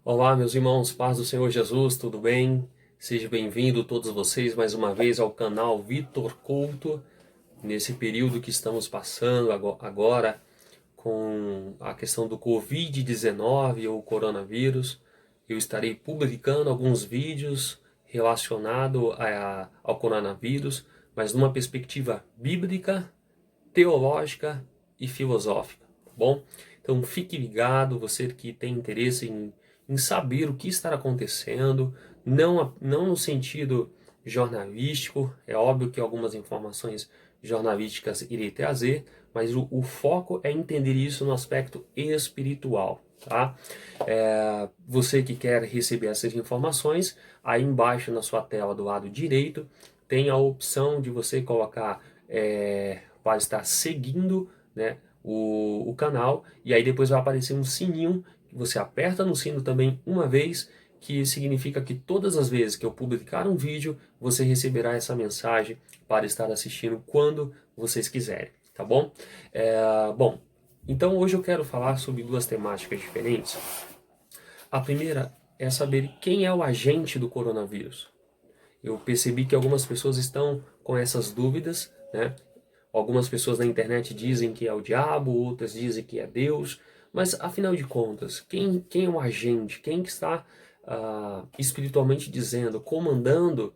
Olá, meus irmãos, paz do Senhor Jesus, tudo bem? Sejam bem-vindos todos vocês mais uma vez ao canal Vitor Couto. Nesse período que estamos passando agora com a questão do Covid-19 ou coronavírus, eu estarei publicando alguns vídeos relacionados ao coronavírus, mas numa perspectiva bíblica, teológica e filosófica, tá bom? Então fique ligado, você que tem interesse em saber o que está acontecendo, não no sentido jornalístico, é óbvio que algumas informações jornalísticas irei trazer, mas o foco é entender isso no aspecto espiritual, tá? Você que quer receber essas informações, aí embaixo na sua tela do lado direito, tem a opção de você colocar para estar seguindo, né, o canal, e aí depois vai aparecer um sininho, você aperta no sino também uma vez, que significa que todas as vezes que eu publicar um vídeo, você receberá essa mensagem para estar assistindo quando vocês quiserem, tá bom? Bom, então hoje eu quero falar sobre duas temáticas diferentes. A primeira é saber quem é o agente do coronavírus. Eu percebi que algumas pessoas estão com essas dúvidas, né? Algumas pessoas na internet dizem que é o diabo, outras dizem que é Deus, mas afinal de contas, quem é o agente? Quem que está espiritualmente dizendo, comandando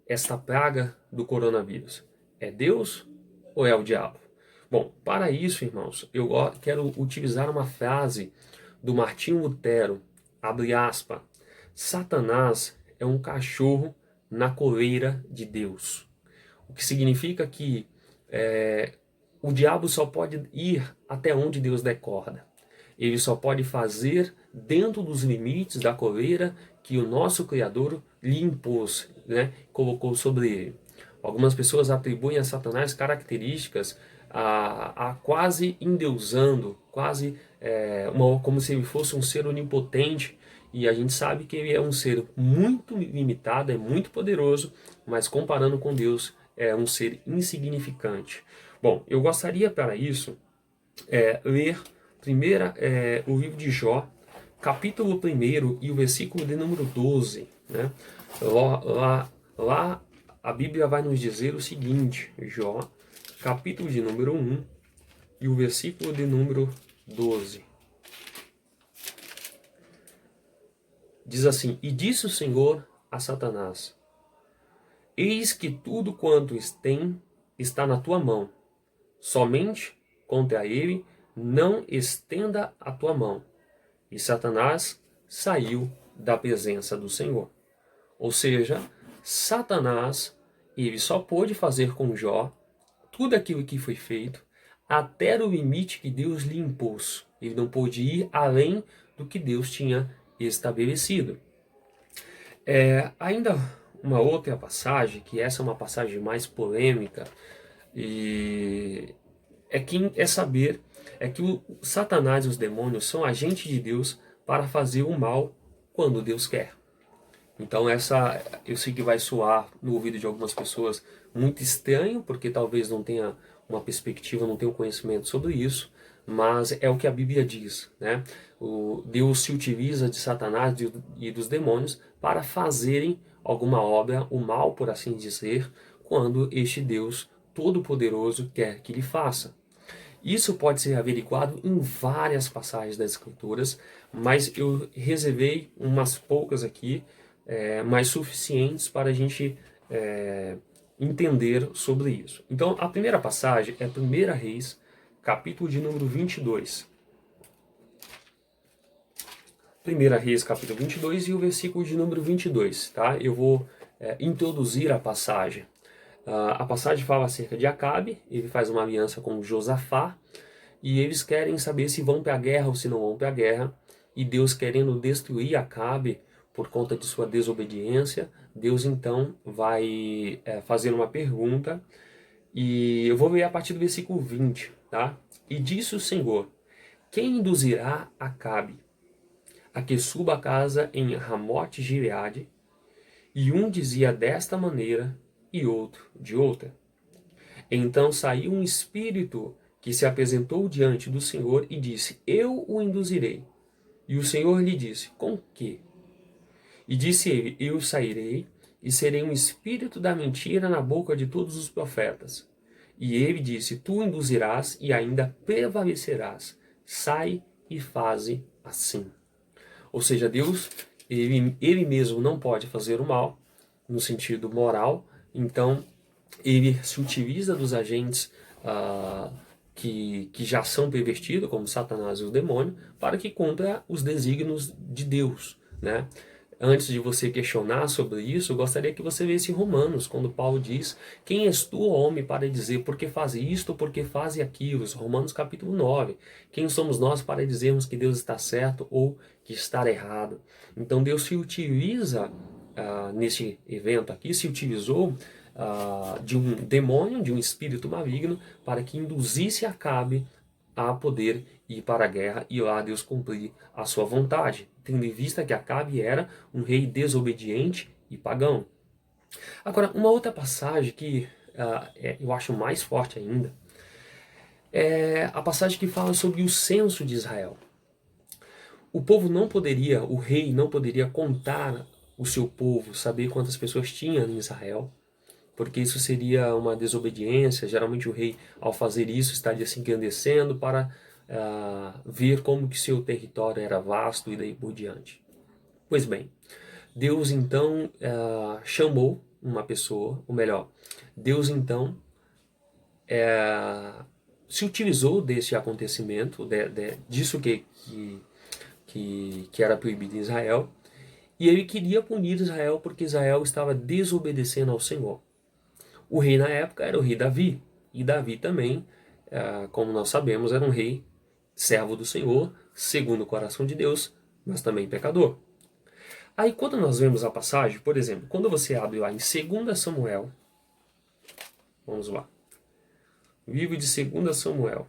esta praga do coronavírus? É Deus ou é o diabo? Bom, para isso, irmãos, eu quero utilizar uma frase do Martinho Lutero, abre aspas, Satanás é um cachorro na coleira de Deus. O que significa que o diabo só pode ir até onde Deus der corda. Ele só pode fazer dentro dos limites da coleira que o nosso Criador lhe impôs, né? Colocou sobre ele. Algumas pessoas atribuem a Satanás características a quase endeusando, quase como se ele fosse um ser onipotente, e a gente sabe que ele é um ser muito limitado, é muito poderoso, mas comparando com Deus, é um ser insignificante. Bom, eu gostaria para isso ler o livro de Jó, capítulo 1 e o versículo de número 12. Né? Lá a Bíblia vai nos dizer o seguinte, Jó, capítulo de número 1 e o versículo de número 12. Diz assim, e disse o Senhor a Satanás, eis que tudo quanto tem está na tua mão, somente contra ele não estenda a tua mão. E Satanás saiu da presença do Senhor. Ou seja, Satanás, ele só pôde fazer com Jó tudo aquilo que foi feito até o limite que Deus lhe impôs. Ele não pôde ir além do que Deus tinha estabelecido. Ainda uma outra passagem, que essa é uma passagem mais polêmica, e é que o Satanás e os demônios são agentes de Deus para fazer o mal quando Deus quer. Então eu sei que vai soar no ouvido de algumas pessoas muito estranho, porque talvez não tenha uma perspectiva, não tenha um conhecimento sobre isso, mas é o que a Bíblia diz, né? Deus se utiliza de Satanás e dos demônios para fazerem alguma obra, o mal, por assim dizer, quando este Deus Todo-Poderoso quer que ele faça. Isso pode ser averiguado em várias passagens das Escrituras, mas eu reservei umas poucas aqui, mais suficientes para a gente entender sobre isso. Então, a primeira passagem é 1 Reis, capítulo de número 22. 1 Reis, capítulo 22 e o versículo de número 22, tá? Eu vou introduzir a passagem. A passagem fala acerca de Acabe, ele faz uma aliança com Josafá, e eles querem saber se vão para a guerra ou se não vão para a guerra, e Deus querendo destruir Acabe por conta de sua desobediência, Deus então vai fazer uma pergunta, e eu vou ler a partir do versículo 20, tá? E disse o Senhor, quem induzirá Acabe a que suba a casa em Ramote Gileade? E um dizia desta maneira e outro de outra. Então saiu um espírito que se apresentou diante do Senhor e disse, eu o induzirei. E o Senhor lhe disse, com que? E disse ele, eu sairei e serei um espírito da mentira na boca de todos os profetas. E ele disse, tu induzirás e ainda prevalecerás. Sai e faze assim. Ou seja, Deus, ele mesmo não pode fazer o mal, no sentido moral, então ele se utiliza dos agentes que já são pervertidos, como Satanás e o demônio, para que cumpra os desígnios de Deus, né? Antes de você questionar sobre isso, eu gostaria que você lesse Romanos, quando Paulo diz, quem és tu, homem, para dizer por que faz isto, por que faz aquilo? Romanos capítulo 9. Quem somos nós para dizermos que Deus está certo ou que está errado? Então Deus se utiliza, nesse evento aqui, se utilizou de um demônio, de um espírito maligno, para que induzisse Acabe a poder ir para a guerra e lá Deus cumprir a sua vontade, tendo em vista que Acabe era um rei desobediente e pagão. Agora, uma outra passagem que eu acho mais forte ainda, é a passagem que fala sobre o censo de Israel. O povo não poderia, o rei não poderia contar o seu povo, saber quantas pessoas tinha em Israel, porque isso seria uma desobediência. Geralmente o rei, ao fazer isso, estaria se engrandecendo para ver como que seu território era vasto e daí por diante. Pois bem, Deus então chamou uma pessoa, ou melhor, Deus então se utilizou desse acontecimento, disso que era proibido em Israel, e ele queria punir Israel porque Israel estava desobedecendo ao Senhor. O rei na época era o rei Davi, e Davi também, como nós sabemos, era um rei servo do Senhor, segundo o coração de Deus, mas também pecador. Aí quando nós vemos a passagem, por exemplo, quando você abre lá em 2 Samuel, vamos lá, livro de 2 Samuel,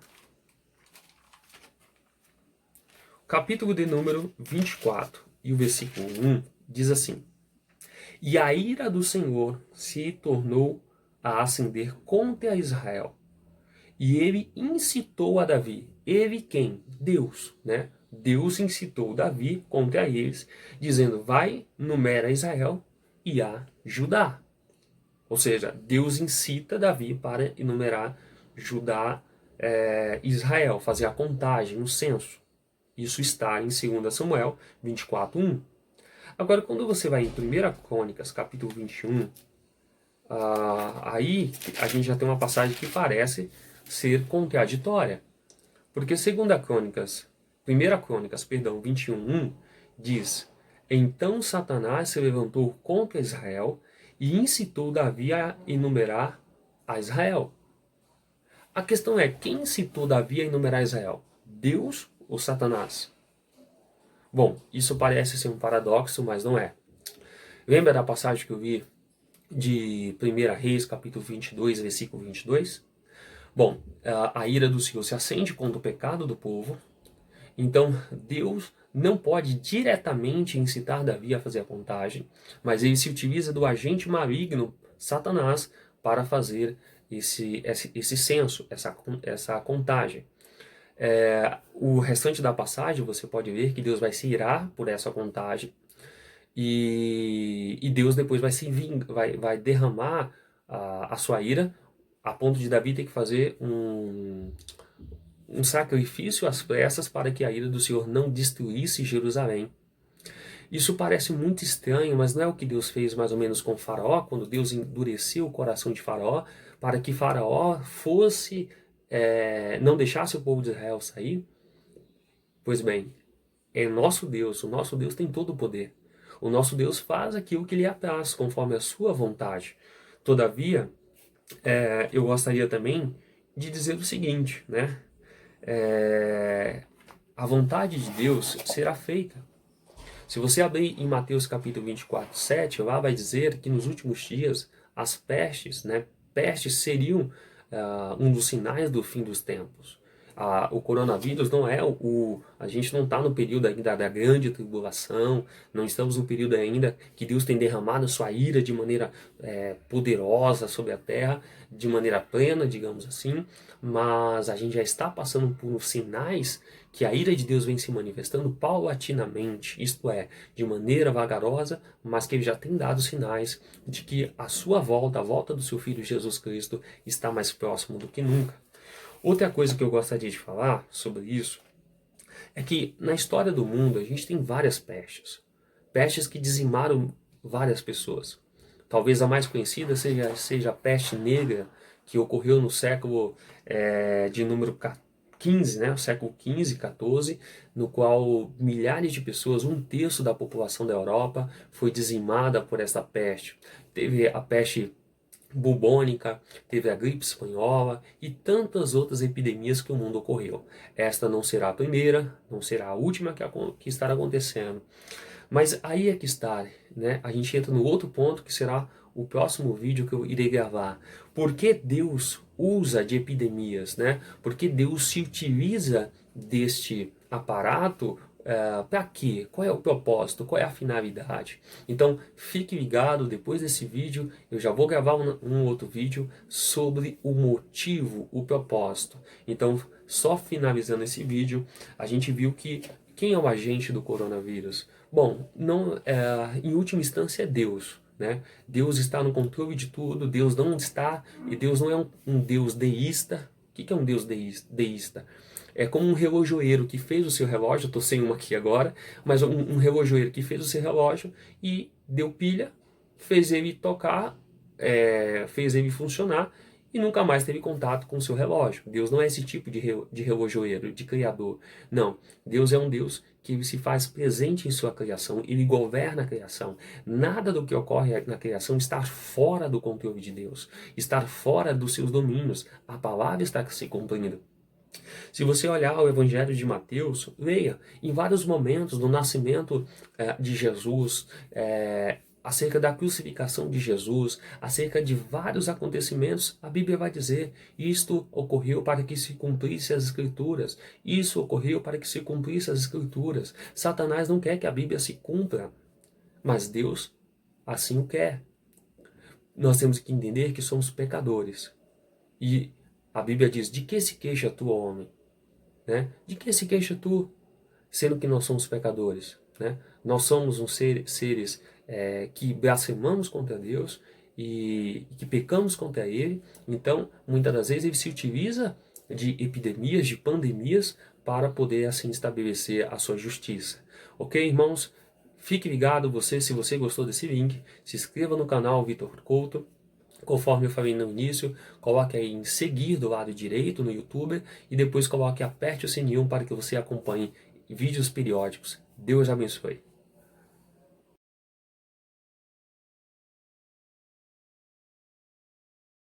capítulo de número 24, e o versículo 1, diz assim, e a ira do Senhor se tornou a acender contra Israel. E ele incitou a Davi. Ele quem? Deus, né? Deus incitou Davi contra eles, dizendo, vai, numera Israel e a Judá. Ou seja, Deus incita Davi para enumerar Judá, Israel, fazer a contagem, o censo. Isso está em 2 Samuel 24:1. Agora, quando você vai em 1 Crônicas, capítulo 21, aí a gente já tem uma passagem que parece ser contraditória. Porque 1 Crônicas, 21:1 diz, então Satanás se levantou contra Israel e incitou Davi a enumerar a Israel. A questão é, quem incitou Davi a enumerar Israel? Deus ou Satanás? Bom, isso parece ser um paradoxo, mas não é. Lembra da passagem que eu vi de 1 Reis, capítulo 22, versículo 22? Bom, a ira do Senhor se acende contra o pecado do povo, então Deus não pode diretamente incitar Davi a fazer a contagem, mas ele se utiliza do agente maligno, Satanás, para fazer esse censo, essa contagem. O restante da passagem você pode ver que Deus vai se irar por essa contagem e Deus depois vai derramar a sua ira a ponto de Davi ter que fazer um sacrifício às pressas para que a ira do Senhor não destruísse Jerusalém. Isso parece muito estranho, mas não é o que Deus fez mais ou menos com Faraó, quando Deus endureceu o coração de Faraó para que Faraó não deixasse o povo de Israel sair? Pois bem, é o nosso Deus tem todo o poder. O nosso Deus faz aquilo que lhe apraz, conforme a sua vontade. Todavia, eu gostaria também de dizer o seguinte, né? A vontade de Deus será feita. Se você abrir em Mateus capítulo 24:7, lá vai dizer que nos últimos dias as pestes, né? Pestes seriam um dos sinais do fim dos tempos. O coronavírus não é a gente não está no período ainda da grande tribulação, não estamos no período ainda que Deus tem derramado sua ira de maneira poderosa sobre a terra, de maneira plena, digamos assim, mas a gente já está passando por sinais que a ira de Deus vem se manifestando paulatinamente, isto é, de maneira vagarosa, mas que ele já tem dado sinais de que a sua volta, a volta do seu Filho Jesus Cristo, está mais próximo do que nunca. Outra coisa que eu gostaria de falar sobre isso é que na história do mundo a gente tem várias pestes. Pestes que dizimaram várias pessoas. Talvez a mais conhecida seja a peste negra, que ocorreu no século de número 15, né? O século 15, 14, no qual milhares de pessoas, um terço da população da Europa, foi dizimada por esta peste. Teve a peste bubônica, teve a gripe espanhola e tantas outras epidemias que o mundo ocorreu. Esta não será a primeira, não será a última que estará acontecendo. Mas aí é que está, né? A gente entra no outro ponto que será o próximo vídeo que eu irei gravar. Por que Deus usa de epidemias, né? Por que Deus se utiliza deste aparato para quê? Qual é o propósito? Qual é a finalidade? Então fique ligado, depois desse vídeo eu já vou gravar um outro vídeo sobre o motivo, o propósito. Então só finalizando esse vídeo, a gente viu que quem é o agente do coronavírus? Bom, não, em última instância é Deus. Né? Deus está no controle de tudo, Deus não está, e Deus não é um Deus deísta. O que é um Deus deísta? É como um relojoeiro que fez o seu relógio, estou sem uma aqui agora, mas um relojoeiro que fez o seu relógio e deu pilha, fez ele tocar, fez ele funcionar e nunca mais teve contato com o seu relógio. Deus não é esse tipo de relojoeiro, de criador. Não, Deus é um Deus que se faz presente em sua criação, ele governa a criação. Nada do que ocorre na criação está fora do controle de Deus, está fora dos seus domínios. A palavra está se cumprindo. Se você olhar o Evangelho de Mateus, leia, em vários momentos do nascimento de Jesus, acerca da crucificação de Jesus, acerca de vários acontecimentos, a Bíblia vai dizer, isto ocorreu para que se cumprisse as Escrituras, isso ocorreu para que se cumprisse as Escrituras. Satanás não quer que a Bíblia se cumpra, mas Deus assim o quer. Nós temos que entender que somos pecadores. E a Bíblia diz, de que se queixa tu, homem? Né? De que se queixa tu, sendo que nós somos pecadores? Né? Nós somos seres que blasfemamos contra Deus e que pecamos contra Ele. Então, muitas das vezes, Ele se utiliza de epidemias, de pandemias, para poder assim estabelecer a sua justiça. Ok, irmãos? Fique ligado, se você gostou desse link, se inscreva no canal Vitor Couto. Conforme eu falei no início, coloque aí em seguir do lado direito no YouTube e depois aperte o sininho para que você acompanhe vídeos periódicos. Deus abençoe.